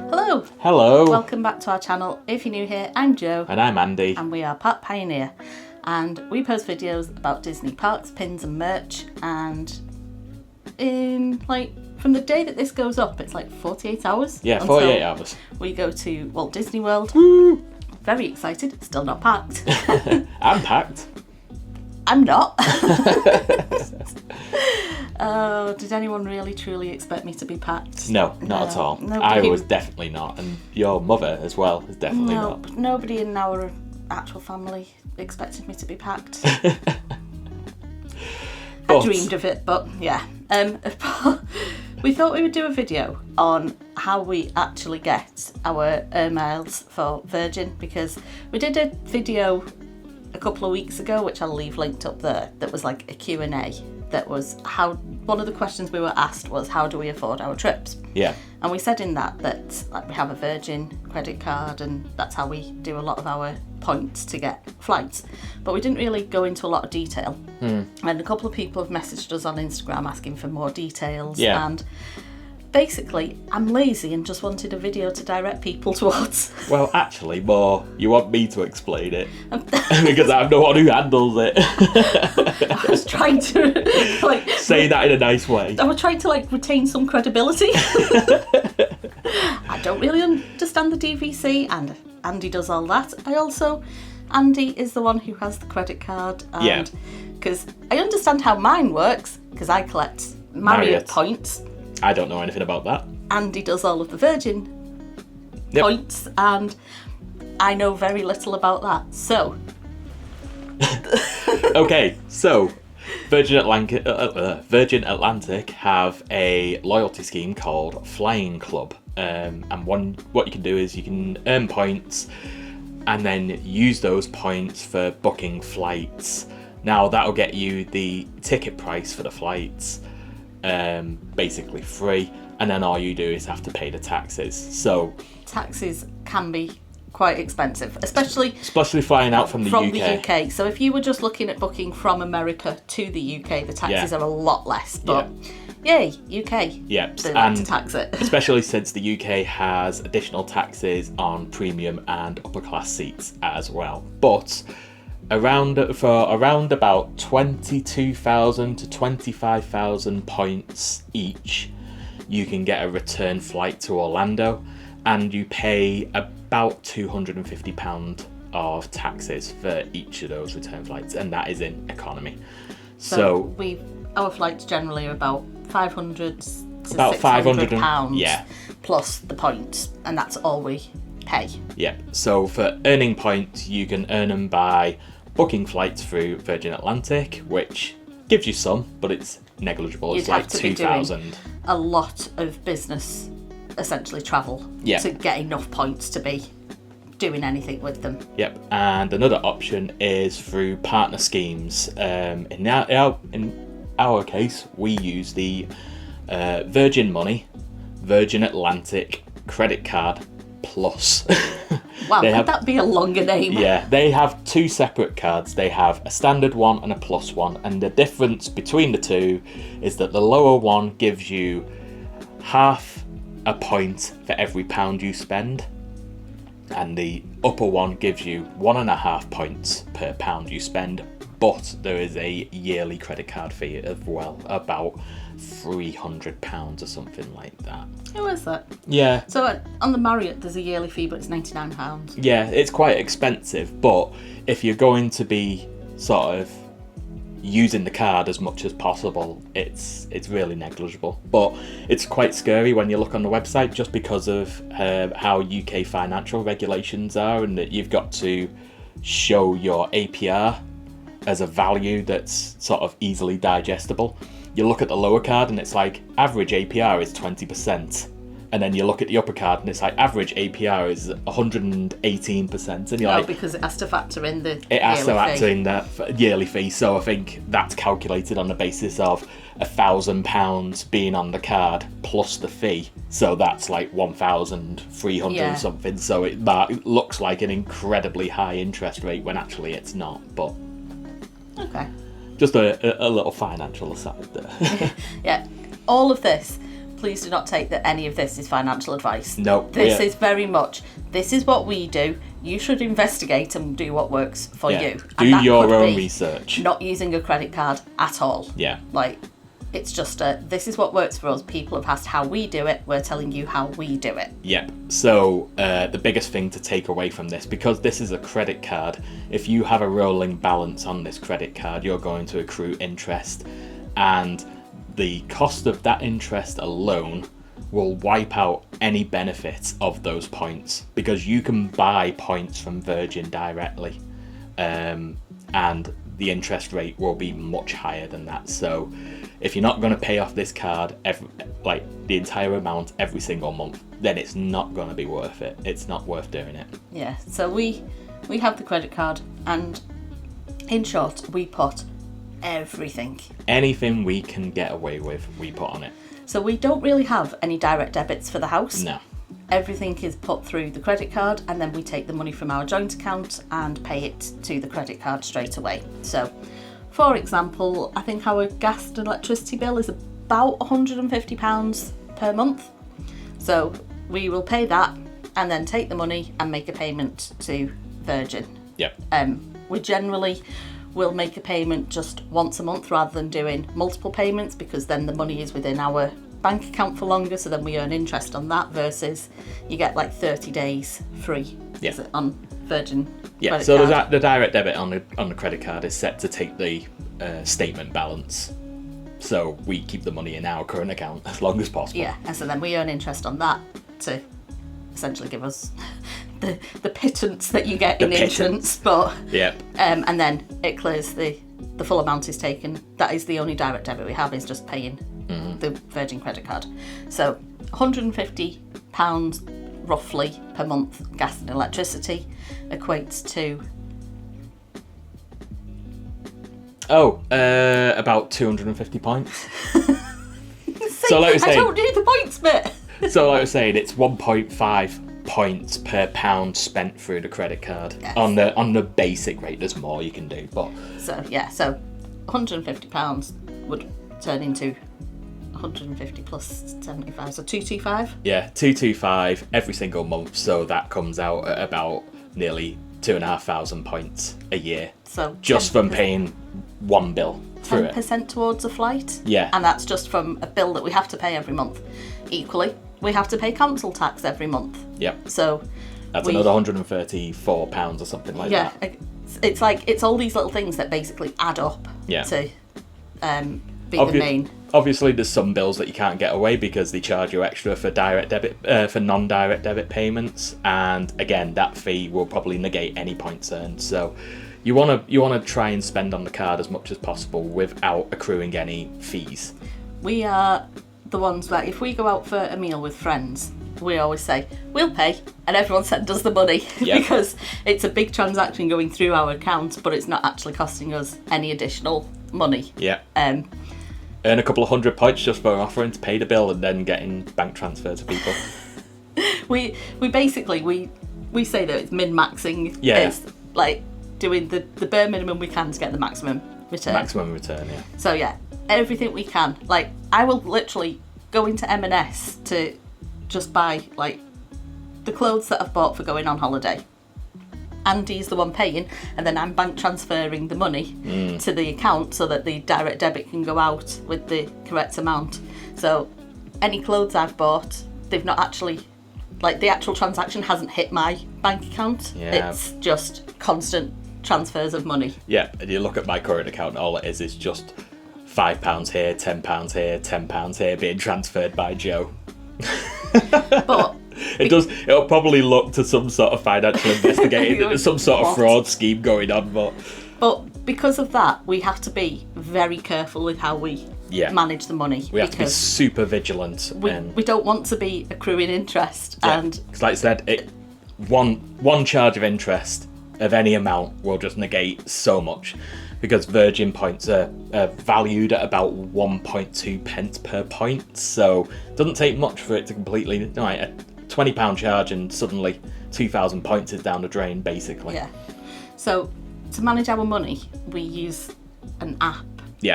Hello. Hello. Welcome back to our channel. If you're new here, I'm Jo. And I'm Andy. And we are Park Pioneer. And we post videos about Disney parks, pins and merch. And from the day that this goes up, it's like 48 hours. Yeah, 48 hours. We go to Walt Disney World. Woo! Very excited. Still not packed. I'm packed. I'm not. Oh, did anyone really truly expect me to be packed? No, not at all. I was definitely not, and your mother as well is definitely not. Nobody in our actual family expected me to be packed. I dreamed of it, but yeah. We thought we would do a video on how we actually get our air miles for Virgin, because we did a video a couple of weeks ago, which I'll leave linked up there, that was like a Q&A. That was one of the questions we were asked was, how do we afford our trips? Yeah. And we said in that like we have a Virgin credit card, and that's how we do a lot of our points to get flights. But we didn't really go into a lot of detail. And a couple of people have messaged us on Instagram asking for more details. Yeah. And basically, I'm lazy and just wanted a video to direct people towards. Well, actually, more, you want me to explain it. Because I'm the one who handles it. I was trying to, say that in a nice way. I was trying to, retain some credibility. I don't really understand the DVC, and Andy does all that. Andy is the one who has the credit card. And because I understand how mine works, because I collect Marriott points. I don't know anything about that. Andy does all of the Virgin points, and I know very little about that. So, okay, so Virgin Atlantic have a loyalty scheme called Flying Club, and what you can do is you can earn points and then use those points for booking flights. Now that'll get you the ticket price for the flights. Basically free, and then all you do is have to pay the taxes. So taxes can be quite expensive, especially flying out from the UK. The UK. So if you were just looking at booking from America to the UK, the taxes are a lot less. But yay, UK. Yeah, they like to tax it. Especially since the UK has additional taxes on premium and upper class seats as well. But around about 22,000 to 25,000 points each, you can get a return flight to Orlando, and you pay about £250 of taxes for each of those return flights, and that is in economy. So our flights generally are about 500 to about £600 yeah, plus the points, and that's all we pay. Yeah. So for earning points, you can earn them by booking flights through Virgin Atlantic, which gives you some, but it's negligible. It's like 2,000. A lot of business, essentially travel, to get enough points to be doing anything with them. Yep. And another option is through partner schemes. In our case, we use the Virgin Money, Virgin Atlantic credit card plus. Wow, could that be a longer name? Yeah, they have two separate cards. They have a standard one and a plus one, and the difference between the two is that the lower one gives you half a point for every £1 you spend, and the upper one gives you 1.5 points per £1 you spend, but there is a yearly credit card fee as well, about £300 or something like that. Who is that? Yeah. So on the Marriott, there's a yearly fee, but it's £99. Yeah, it's quite expensive, but if you're going to be sort of using the card as much as possible, it's really negligible. But it's quite scary when you look on the website, just because of how UK financial regulations are, and that you've got to show your APR as a value that's sort of easily digestible. You look at the lower card and it's like average APR is 20%. And then you look at the upper card and it's like average APR is 118%. And you're like, because it has to factor in the it has to factor in that yearly fee. So I think that's calculated on the basis of £1,000 being on the card plus the fee. So that's like 1,300 something. So that looks like an incredibly high interest rate when actually it's not. But okay. Just a little financial aside there. Yeah, all of this, please do not take that any of this is financial advice. No. This is very much, this is what we do. You should investigate and do what works for you. Do your own research. Not using a credit card at all. Yeah. Like, it's just this is what works for us. People have asked how we do it. We're telling you how we do it. Yep. So the biggest thing to take away from this, because this is a credit card, if you have a rolling balance on this credit card, you're going to accrue interest. And the cost of that interest alone will wipe out any benefits of those points, because you can buy points from Virgin directly. And the interest rate will be much higher than that. So if you're not going to pay off this card the entire amount every single month, then it's not going to be worth it. It's not worth doing it. Yeah, so we have the credit card, and in short, we put everything. Anything we can get away with, we put on it. So we don't really have any direct debits for the house. No. Everything is put through the credit card, and then we take the money from our joint account and pay it to the credit card straight away. So, for example, I think our gas and electricity bill is about £150 per month. So we will pay that and then take the money and make a payment to Virgin. Yep. We generally will make a payment just once a month rather than doing multiple payments, because then the money is within our bank account for longer, so then we earn interest on that, versus you get like 30 days free on Virgin. Yeah, so the direct debit on the credit card is set to take the statement balance, so we keep the money in our current account as long as possible. Yeah, and so then we earn interest on that to essentially give us the pittance that you get in insurance, but and then it clears the full amount is taken. That is the only direct debit we have, is just paying the Virgin credit card. So £150 roughly per month gas and electricity equates to about 250 points. So like I was saying, I don't do the points bit. So like I was saying, it's 1.5 points per pound spent through the credit card. Yes. On the basic rate. There's more you can do, but so £150 would turn into 150 plus 75, so 225. Yeah, 225 every single month. So that comes out at about nearly 2,500 points a year. So just from paying one bill through 10% towards a flight. Yeah, and that's just from a bill that we have to pay every month. Equally, we have to pay council tax every month. Yep. So that's another £134 or something like that. Yeah, it's all these little things that basically add up to be the main. Obviously, there's some bills that you can't get away because they charge you extra for direct debit, for non-direct debit payments, and again, that fee will probably negate any points earned. So, you wanna try and spend on the card as much as possible without accruing any fees. We are the ones that if we go out for a meal with friends, we always say we'll pay, and everyone sends us the money because it's a big transaction going through our account, but it's not actually costing us any additional money. Yeah. Earn a couple of £100 points just for offering to pay the bill and then getting bank transfer to people. we basically we say that it's min-maxing. Yeah. It's like doing the bare minimum we can to get the maximum return. Maximum return, yeah. So yeah, everything we can. Like, I will literally go into M&S to just buy like the clothes that I've bought for going on holiday. Andy's the one paying, and then I'm bank transferring the money to the account so that the direct debit can go out with the correct amount. So any clothes I've bought, they've not actually, like, the actual transaction hasn't hit my bank account. Yeah. It's just constant transfers of money. Yeah, and you look at my current account, all it is just £5 here, £10 here, £10 here being transferred by Joe. But it'll probably look to some sort of financial investigating, some sort of fraud scheme going on, but because of that, we have to be very careful with how we manage the money. We have to be super vigilant. We don't want to be accruing interest, and because like I said, one charge of interest of any amount will just negate so much, because Virgin points are valued at about 1.2 pence per point, so it doesn't take much for it to completely, like, a £20 charge and suddenly 2,000 points is down the drain, basically. Yeah. So to manage our money, we use an app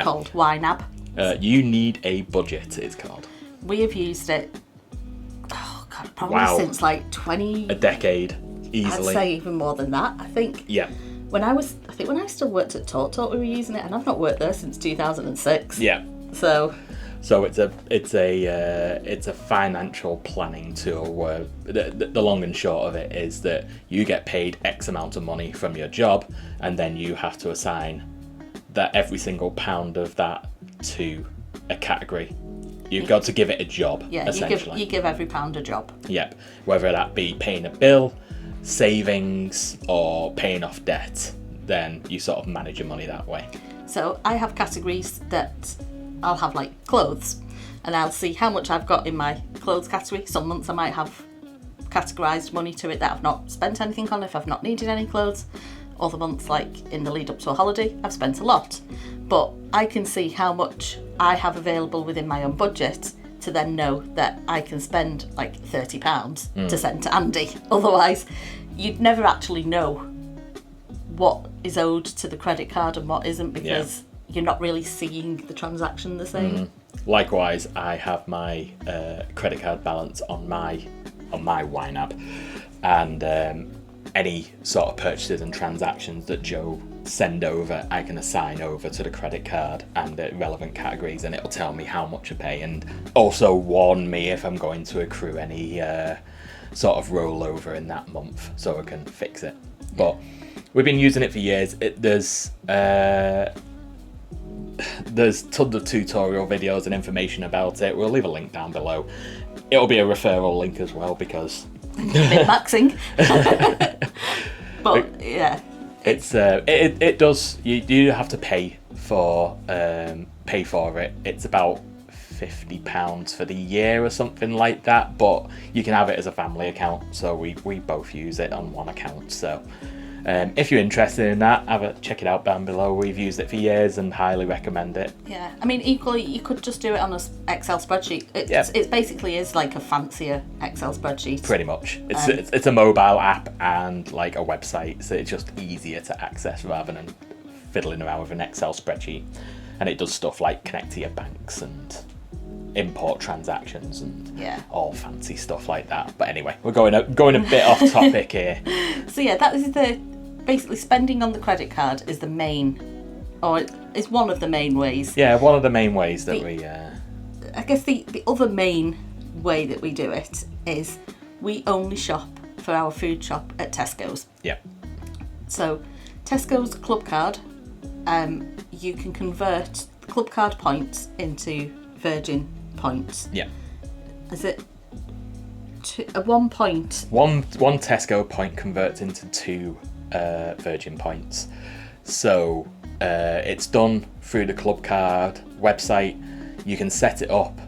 called YNAB. You Need a Budget, it's called. We have used it, oh God, probably Wow. since like 20... A decade, easily. I'd say even more than that, I think. Yeah. When I still worked at TalkTalk, we were using it, and I've not worked there since 2006. Yeah. So it's a financial planning tool where the long and short of it is that you get paid X amount of money from your job, and then you have to assign that every single pound of that to a category. You've got to give it a job, essentially. You give every pound a job. Yep. Whether that be paying a bill, savings, or paying off debt, then you sort of manage your money that way. So I have categories that I'll have like clothes, and I'll see how much I've got in my clothes category. Some months I might have categorised money to it that I've not spent anything on if I've not needed any clothes. Other months, like in the lead up to a holiday, I've spent a lot. But I can see how much I have available within my own budget to then know that I can spend like £30 to send to Andy. Otherwise, you'd never actually know what is owed to the credit card and what isn't, because you're not really seeing the transaction the same. Likewise, I have my credit card balance on my Wine app, and any sort of purchases and transactions that Joe send over, I can assign over to the credit card and the relevant categories, and it'll tell me how much I pay, and also warn me if I'm going to accrue any sort of rollover in that month, so I can fix it. But we've been using it for years. There's tons of tutorial videos and information about it. We'll leave a link down below. It'll be a referral link as well, because Min-maxing. But yeah, it does. You do have to pay for it. It's about £50 for the year or something like that. But you can have it as a family account. So we both use it on one account. So if you're interested in that, check it out down below. We've used it for years and highly recommend it. Yeah, I mean, equally, you could just do it on an Excel spreadsheet. It basically is like a fancier Excel spreadsheet. Pretty much. It's a mobile app and like a website, so it's just easier to access rather than fiddling around with an Excel spreadsheet. And it does stuff like connect to your banks and import transactions and all fancy stuff like that. But anyway, we're going a bit off topic here. So yeah, that is basically spending on the credit card is the main, or is one of the main ways. Yeah, one of the main ways that we... I guess the other main way that we do it is we only shop for our food shop at Tesco's. Yeah. So Tesco's Clubcard, you can convert the Clubcard points into Virgin points. Yeah. Is it one point? One Tesco point converts into 2 Virgin points. So it's done through the Clubcard website. You can set it up,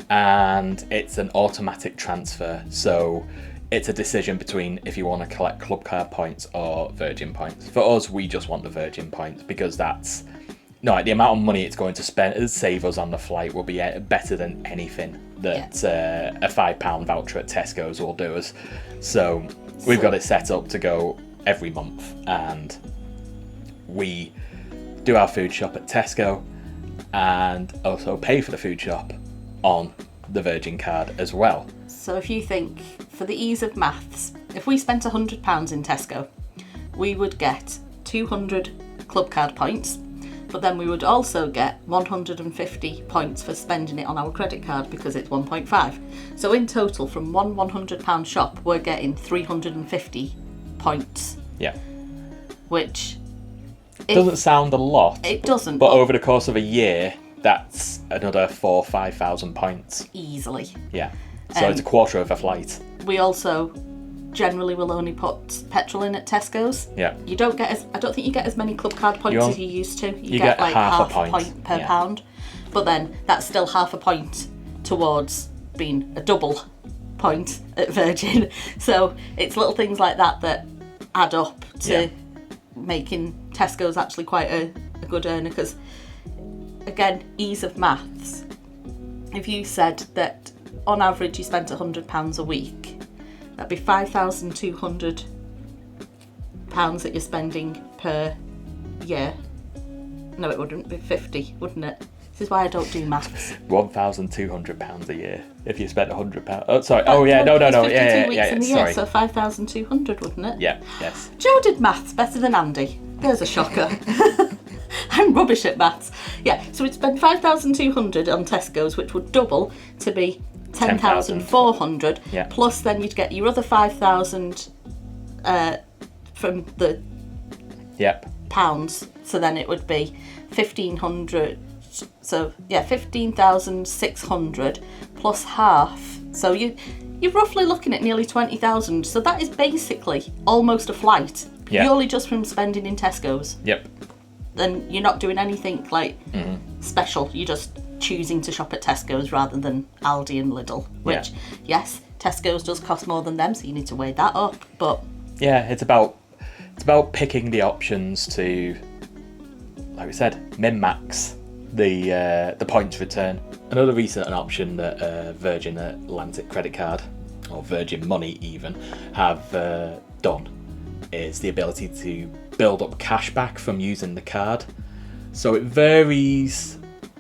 and it's an automatic transfer. So it's a decision between if you want to collect Clubcard points or Virgin points. For us, we just want the Virgin points, because that's the amount of money it's going to save us on the flight will be better than anything that a £5 voucher at Tesco's will do us. So we've got it set up to go every month, and we do our food shop at Tesco and also pay for the food shop on the Virgin card as well. So if you think, for the ease of maths, if we spent £100 in Tesco, we would get 200 Clubcard points, but then we would also get 150 points for spending it on our credit card, because it's 1.5. So in total, from one £100 shop, we're getting 350 points. Yeah. Which doesn't sound a lot. It doesn't. But over the course of a year, that's another 4,000 or 5,000 points. Easily. Yeah. So it's a quarter of a flight. We also generally will only put petrol in at Tesco's. Yeah. You don't get I don't think you get as many Clubcard points as you used to. You get like half a point per pound. But then that's still half a point towards being a double point at Virgin. So it's little things like that that add up to making Tesco's actually quite a good earner, because again, ease of maths. If you said that on average you spent £100 a week, that'd be £5,200 that you're spending per year. No, it wouldn't be 50, wouldn't it? This is why I don't do maths. £1,200 a year if you spent £100. Oh, sorry. Oh, yeah. No. Yeah. In the Sorry. year, so 5,200, wouldn't it? Yeah. Yes. Joe did maths better than Andy. There's a shocker. I'm rubbish at maths. Yeah, so we'd spend 5,200 on Tesco's, which would double to be 10,400. Yeah. Plus, then you'd get your other 5,000 from the Yep. pounds. So then it would be 1,500. So yeah, 15,600 plus half. So you're roughly looking at nearly 20,000. So that is basically almost a flight. Yeah. Purely just from spending in Tesco's. Yep. Then you're not doing anything like special. You're just choosing to shop at Tesco's rather than Aldi and Lidl. Which, yes, Tesco's does cost more than them, so you need to weigh that up. But yeah, it's about picking the options to, like we said, min-max the points return. Another recent option that Virgin Atlantic credit card, or Virgin Money even, have done is the ability to build up cashback from using the card. So it varies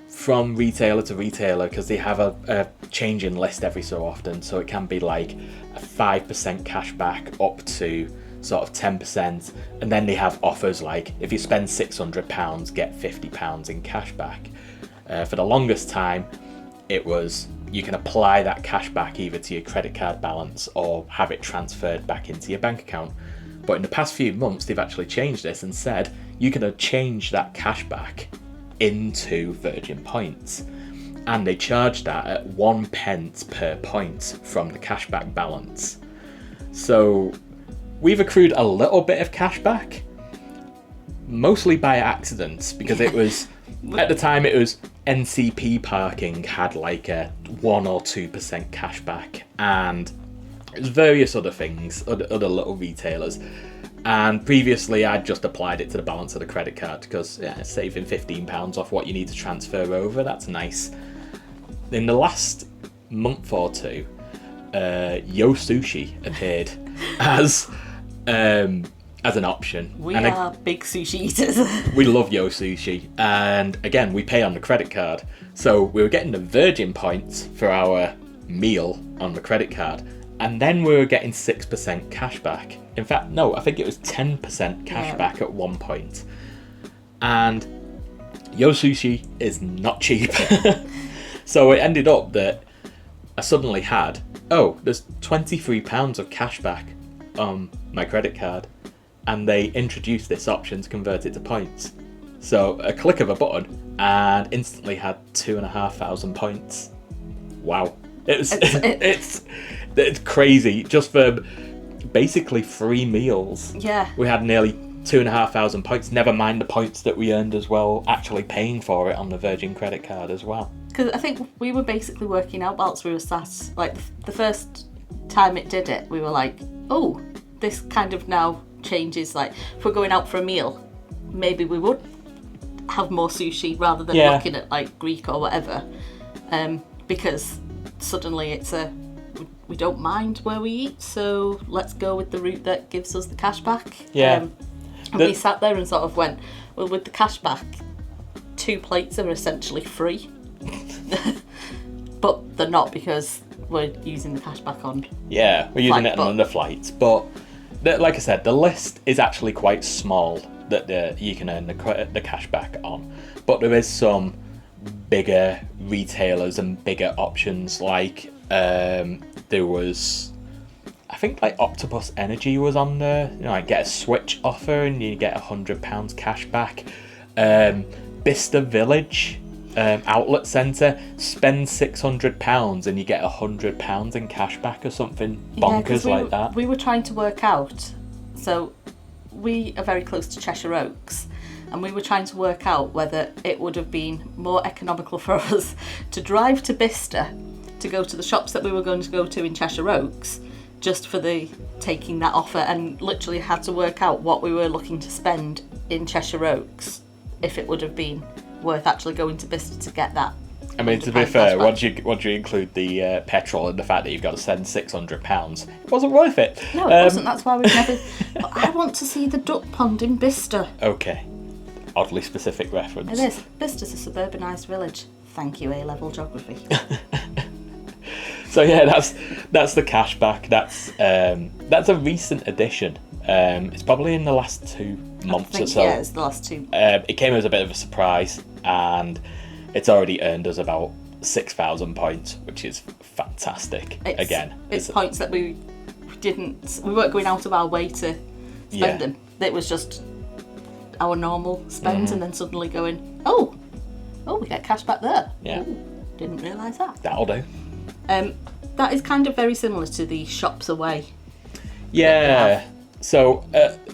from retailer to retailer because they have a changing list every so often. So it can be like a 5% cashback up to sort of 10%, and then they have offers like if you spend £600 get £50 in cashback. For the longest time it was you can apply that cashback either to your credit card balance or have it transferred back into your bank account. But in the past few months they've actually changed this and said you can change that cashback into Virgin points, and they charge that at 1 pence per point from the cashback balance. So we've accrued a little bit of cashback, mostly by accident, because it was at the time it was NCP parking had like a 1 or 2% cashback, and it was various other things, other little retailers. And previously I'd just applied it to the balance of the credit card because saving £15 off what you need to transfer over, that's nice. In the last month or two, Yo Sushi appeared as an option. We are big sushi eaters. We love Yo Sushi, and again we pay on the credit card, so we were getting the Virgin points for our meal on the credit card, and then we were getting 6% cashback. In fact, no, I think it was 10% cashback at one point. And Yo Sushi is not cheap. So it ended up that I suddenly had, there's £23 of cashback on my credit card, and they introduced this option to convert it to points. So a click of a button and instantly had 2,500 points. Wow. It's crazy. Just for basically 3 meals. Yeah. We had nearly 2,500 points, never mind the points that we earned as well, actually paying for it on the Virgin credit card as well. Because I think we were basically working out whilst we were sat, like the first time it did it, we were like, oh, this kind of now changes, like if we're going out for a meal, maybe we would have more sushi rather than looking at like Greek or whatever, because suddenly it's we don't mind where we eat, so let's go with the route that gives us the cash back. And we sat there and sort of went, well, with the cash back, 2 plates are essentially free. But they're not, because we're using the cash back on. Yeah, we're using it on the flights. But like I said, the list is actually quite small that you can earn the cash back on. But there is some bigger retailers and bigger options, like there was, I think like Octopus Energy was on there, like get a Switch offer and you get £100 cash back. Bista Village outlet centre, spend £600 and you get £100 in cash back or something bonkers like that. We were trying to work out, so we are very close to Cheshire Oaks, and we were trying to work out whether it would have been more economical for us to drive to Bicester to go to the shops that we were going to go to in Cheshire Oaks, just for the taking that offer, and literally had to work out what we were looking to spend in Cheshire Oaks if it would have been worth actually going to Bicester to get that. I mean, to be fair, once you include the petrol and the fact that you've got to spend £600, it wasn't worth it. No, it wasn't. That's why we've never. But I want to see the duck pond in Bicester. Okay, oddly specific reference. It is. Bista's a suburbanised village. Thank you, A-level geography. So yeah, that's the cashback. That's a recent addition. It's probably in the last 2 months or so. Yeah, it's the last 2. It came as a bit of a surprise, and it's already earned us about 6,000 points, which is fantastic. It's points that we weren't going out of our way to spend them. It was just our normal spend, and then suddenly going, oh, we get cash back there. Yeah. Ooh, didn't realise that. That'll do. That is kind of very similar to the shops away. Yeah. So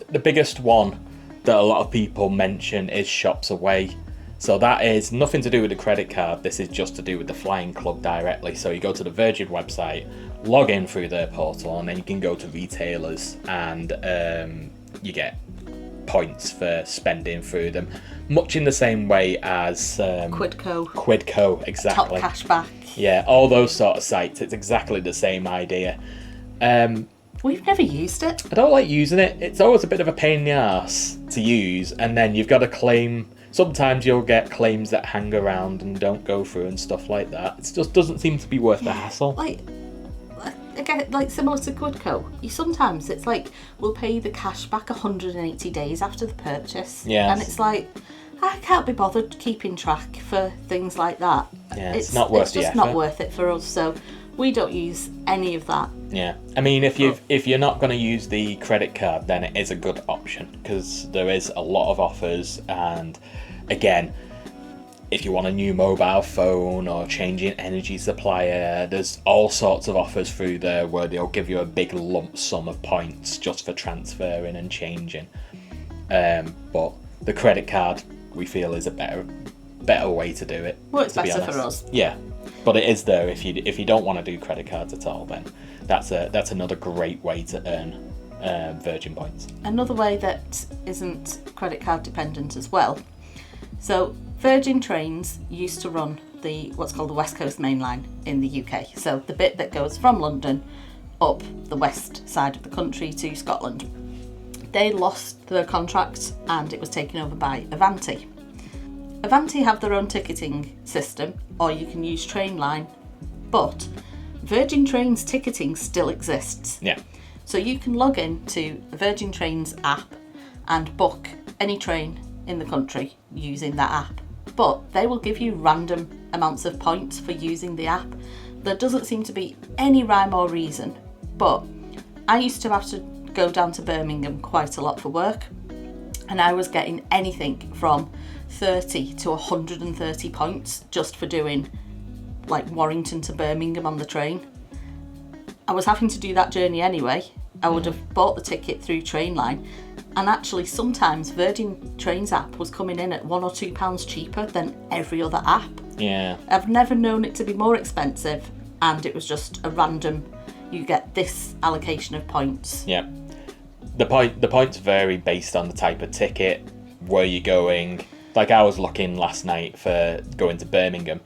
the biggest one that a lot of people mention is shops away. So that is nothing to do with the credit card. This is just to do with the Flying Club directly. So you go to the Virgin website, log in through their portal, and then you can go to retailers and you get points for spending through them. Much in the same way as Quidco, exactly. Top Cashback. Yeah, all those sort of sites. It's exactly the same idea. We've never used it. I don't like using it. It's always a bit of a pain in the arse to use, and then you've got to claim. Sometimes you'll get claims that hang around and don't go through and stuff like that. It just doesn't seem to be worth the hassle. Like similar to Quidco, sometimes it's like we'll pay the cash back 180 days after the purchase. Yeah. And it's like, I can't be bothered keeping track for things like that. Yeah, it's not worth the effort. It's just not worth it for us, so we don't use any of that. Yeah, I mean, if you're not going to use the credit card, then it is a good option because there is a lot of offers, and again, if you want a new mobile phone or changing energy supplier, there's all sorts of offers through there where they'll give you a big lump sum of points just for transferring and changing. But the credit card, we feel, is a better way to do it. Works better for us. Yeah, but it is there if you don't want to do credit cards at all. Then that's another great way to earn Virgin points. Another way that isn't credit card dependent as well. So Virgin Trains used to run what's called the West Coast Main Line in the UK. So the bit that goes from London up the west side of the country to Scotland. They lost their contract and it was taken over by Avanti. Avanti have their own ticketing system, or you can use Trainline, but Virgin Trains ticketing still exists. Yeah. So you can log in to the Virgin Trains app and book any train in the country using that app. But they will give you random amounts of points for using the app. There doesn't seem to be any rhyme or reason, but I used to have to go down to Birmingham quite a lot for work, and I was getting anything from 30 to 130 points just for doing like Warrington to Birmingham on the train. I was having to do that journey anyway. I would have bought the ticket through Trainline, and actually sometimes Virgin Trains app was coming in at £1 or £2 cheaper than every other app. Yeah. I've never known it to be more expensive, and it was just a random, you get this allocation of points. Yeah. The points vary based on the type of ticket, where you're going. Like I was looking last night for going to Birmingham,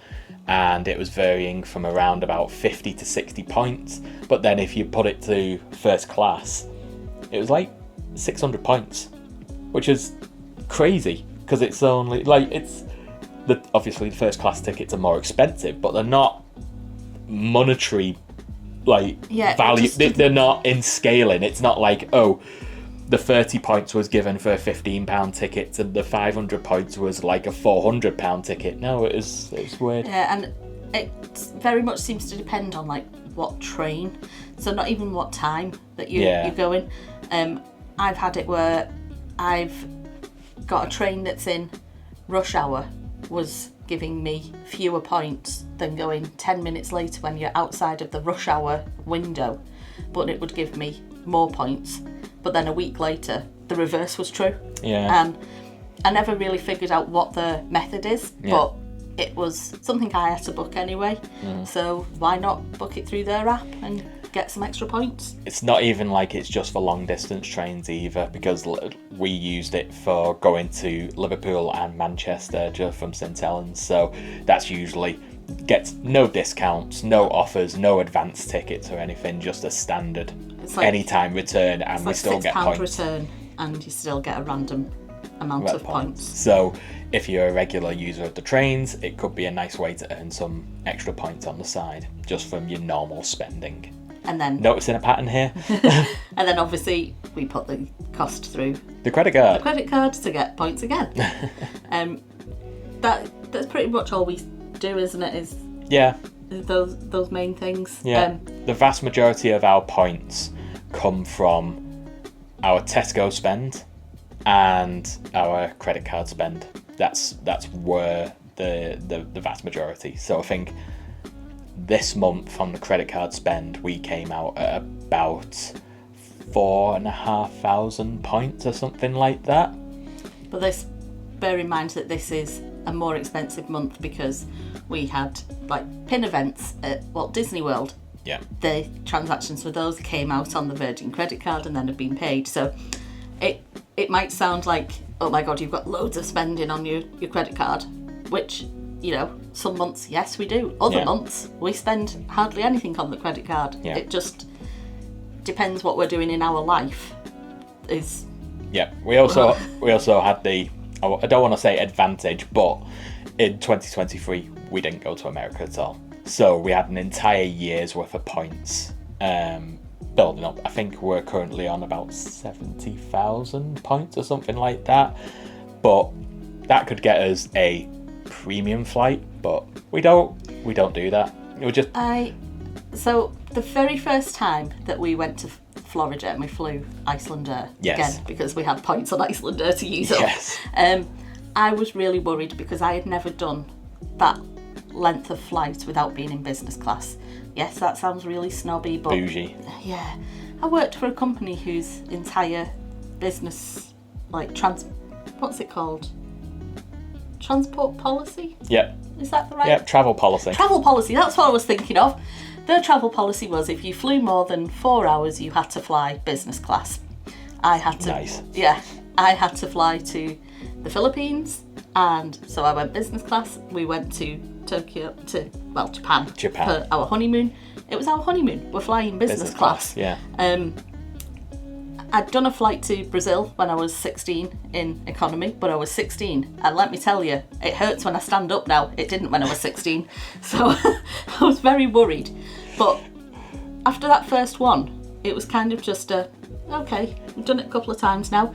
and it was varying from around about 50 to 60 points. But then if you put it to first class, it was like 600 points, which is crazy because it's only obviously the first class tickets are more expensive, but they're not monetary value. They're not in scaling. It's not like, oh, the 30 points was given for a £15 ticket and the 500 points was like a £400 ticket. No, it's weird. Yeah, and it very much seems to depend on like what train, so not even what time that you're going. I've had it where I've got a train that's in rush hour was giving me fewer points than going 10 minutes later when you're outside of the rush hour window, but it would give me more points. But then a week later, the reverse was true. Yeah. And I never really figured out what the method is, but it was something I had to book anyway. So why not book it through their app and get some extra points? It's not even like it's just for long distance trains either, because we used it for going to Liverpool and Manchester just from St Helens. So that's usually gets no discounts, no offers, no advance tickets or anything, just a standard anytime return, and we still get points. £6 return, and you still get a random amount of points. So if you're a regular user of the trains, it could be a nice way to earn some extra points on the side, just from your normal spending. And then noticing a pattern here. And then obviously we put the cost through the credit card. The credit card to get points again. That's pretty much all we do, isn't it? Is those main things. Yeah. The vast majority of our points come from our Tesco spend and our credit card spend. That's where the vast majority. So I think this month on the credit card spend we came out at about 4,500 points or something like that. But bear in mind that this is a more expensive month because we had like pin events at Walt Disney World. Yeah. The transactions for those came out on the Virgin credit card and then have been paid. So it might sound like, oh my God, you've got loads of spending on your credit card, which, you know, some months, yes, we do. Other months, we spend hardly anything on the credit card. Yeah. It just depends what we're doing in our life. Yeah, we also had the, I don't want to say advantage, but in 2023 we didn't go to America at all. So we had an entire year's worth of points building up. I think we're currently on about 70,000 points or something like that. But that could get us a premium flight, but we don't do that. We just So the very first time that we went to Florida and we flew Icelandair again because we had points on Icelandair to use up. I was really worried because I had never done that length of flight without being in business class. Yes, that sounds really snobby, but bougie. Yeah, I worked for a company whose entire business, like what's it called? Transport policy? Yep. Is that the right? Yep, travel policy. Travel policy, that's what I was thinking of. Their travel policy was if you flew more than 4 hours, you had to fly business class. I had to. Nice. Yeah, I had to fly to the Philippines, and so I went business class. We went to Japan for our honeymoon. It was our honeymoon. We're flying business class. Yeah. I'd done a flight to Brazil when I was 16 in economy, but I was 16. And let me tell you, it hurts when I stand up now. It didn't when I was 16. So I was very worried. But after that first one, it was kind of just okay, I've done it a couple of times now.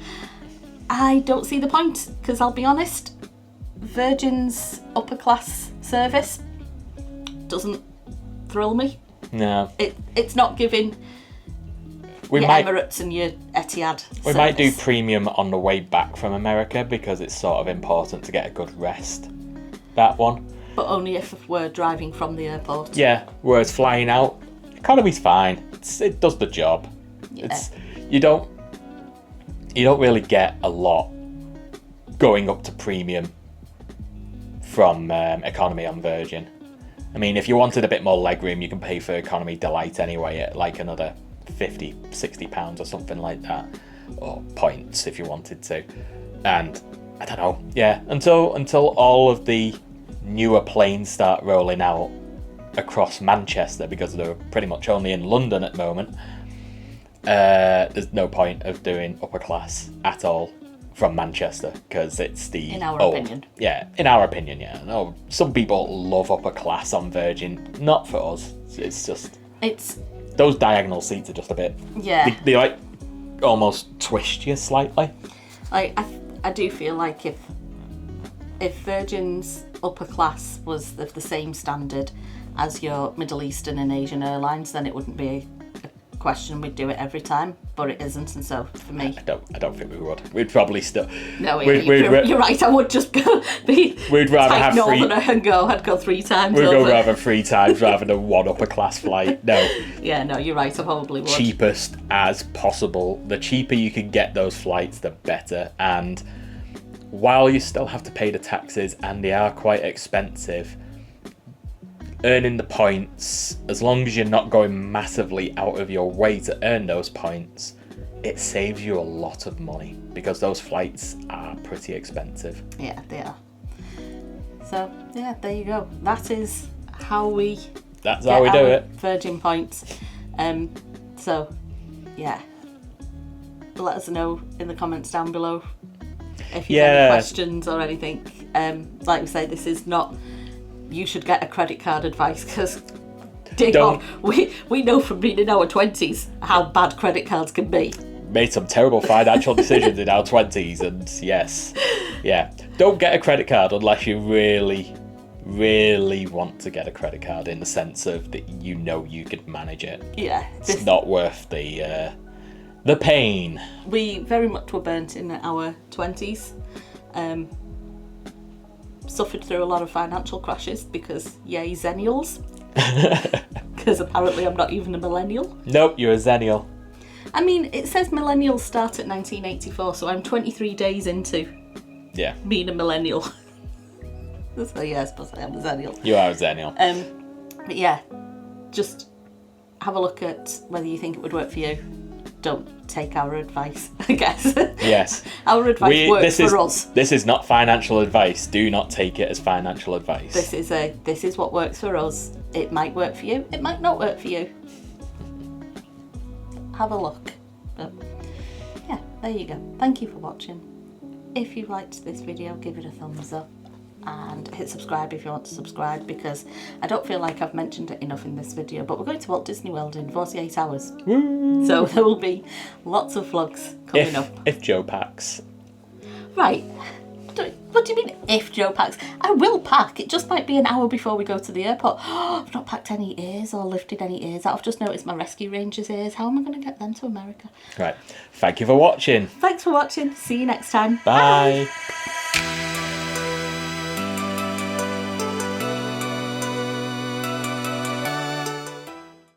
I don't see the point, because I'll be honest, Virgin's upper class service doesn't thrill me. No. It's not giving your Emirates and your Etihad service. We might do premium on the way back from America because it's sort of important to get a good rest. That one. But only if we're driving from the airport. Yeah, whereas flying out, economy's fine. It does the job. Yeah. You don't really get a lot going up to premium from economy on Virgin. I mean, if you wanted a bit more legroom, you can pay for economy delight anyway at like another £50-60 or something like that, or points if you wanted to. And I don't know, yeah, until all of the newer planes start rolling out across Manchester, because they're pretty much only in London at the moment, there's no point of doing upper class at all from Manchester, because it's the in our opinion. Yeah, in our opinion, yeah. No, some people love upper class on Virgin, not for us. It's just those diagonal seats are just a bit. Yeah. They like almost twist you slightly. I do feel like if Virgin's upper class was of the same standard as your Middle Eastern and Asian airlines, then it wouldn't be a question. We'd do it every time, but it isn't, and so for me, I don't think we would. We'd probably still. No, you're right. I would just go. We'd rather have Northerner and go. I'd go 3 times. We'd go rather 3 times rather than one upper class flight. No. Yeah, no, you're right. I probably would. Cheapest as possible. The cheaper you can get those flights, the better. And while you still have to pay the taxes, and they are quite expensive, earning the points, as long as you're not going massively out of your way to earn those points, it saves you a lot of money, because those flights are pretty expensive. Yeah, they are. So, yeah, there you go. That is how we do it. Virgin points. So, yeah. Let us know in the comments down below if you have any questions or anything. Like we say, this is not, you should get a credit card advice, because we know from being in our 20s how bad credit cards can be. Made some terrible financial decisions in our 20s, and yes, yeah, don't get a credit card unless you really want to get a credit card, in the sense of that you know you could manage it. Yeah, it's not worth the pain. We very much were burnt in our 20s. Suffered through a lot of financial crashes because yay Zennials. Because apparently I'm not even a millennial. Nope, you're a Zennial. I mean, it says millennials start at 1984, so I'm 23 days into being a millennial. So yeah, I suppose I am a Zennial. You are a Zennial. But yeah, just have a look at whether you think it would work for you. Don't take our advice, I guess. Yes. Our advice works for us. This is not financial advice. Do not take it as financial advice. This is what works for us. It might work for you. It might not work for you. Have a look. But yeah, there you go. Thank you for watching. If you liked this video, give it a thumbs up. And hit subscribe if you want to subscribe, because I don't feel like I've mentioned it enough in this video, but we're going to Walt Disney World in 48 hours. Woo! So there will be lots of vlogs coming up. If Joe packs. Right. What do you mean if Joe packs? I will pack. It just might be an hour before we go to the airport. I've not packed any ears or lifted any ears out. I've just noticed my Rescue Rangers ears. How am I going to get them to America? Right. Thank you for watching. Thanks for watching. See you next time. Bye. Bye.